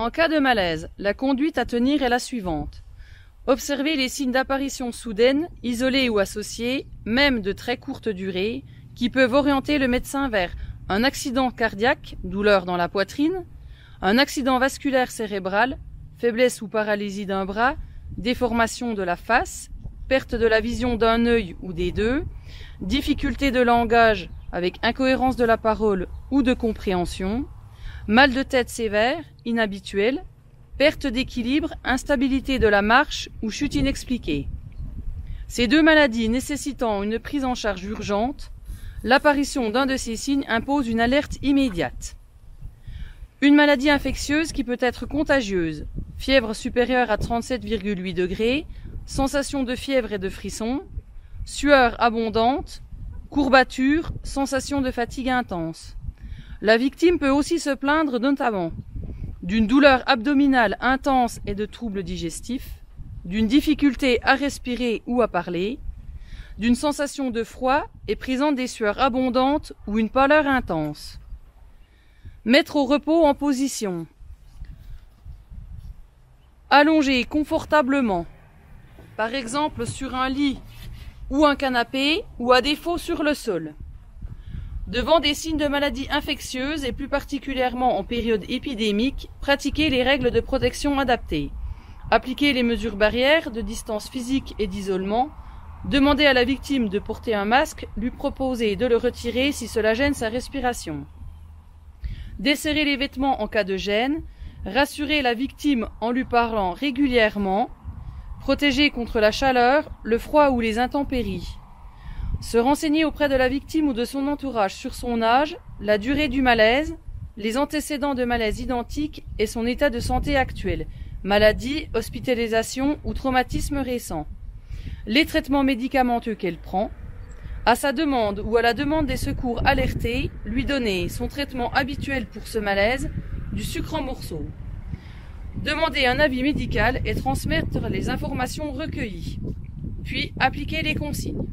En cas de malaise, la conduite à tenir est la suivante. Observez les signes d'apparition soudaine, isolés ou associés, même de très courte durée, qui peuvent orienter le médecin vers un accident cardiaque, douleur dans la poitrine, un accident vasculaire cérébral, faiblesse ou paralysie d'un bras, déformation de la face, perte de la vision d'un œil ou des deux, difficulté de langage avec incohérence de la parole ou de compréhension, mal de tête sévère, inhabituel, perte d'équilibre, instabilité de la marche ou chute inexpliquée. Ces deux maladies nécessitant une prise en charge urgente, l'apparition d'un de ces signes impose une alerte immédiate. Une maladie infectieuse qui peut être contagieuse, fièvre supérieure à 37,8 degrés, sensation de fièvre et de frisson, sueur abondante, courbature, sensation de fatigue intense. La victime peut aussi se plaindre notamment d'une douleur abdominale intense et de troubles digestifs, d'une difficulté à respirer ou à parler, d'une sensation de froid et présente des sueurs abondantes ou une pâleur intense. Mettre au repos en position. Allonger confortablement, par exemple sur un lit ou un canapé ou à défaut sur le sol. Devant des signes de maladie infectieuse et plus particulièrement en période épidémique, pratiquez les règles de protection adaptées. Appliquez les mesures barrières de distance physique et d'isolement. Demandez à la victime de porter un masque, lui proposer de le retirer si cela gêne sa respiration. Desserrez les vêtements en cas de gêne. Rassurez la victime en lui parlant régulièrement. Protégez contre la chaleur, le froid ou les intempéries. Se renseigner auprès de la victime ou de son entourage sur son âge, la durée du malaise, les antécédents de malaise identiques et son état de santé actuel, maladie, hospitalisation ou traumatisme récent. Les traitements médicamenteux qu'elle prend. À sa demande ou à la demande des secours alertés, lui donner son traitement habituel pour ce malaise, du sucre en morceaux. Demander un avis médical et transmettre les informations recueillies. Puis appliquer les consignes.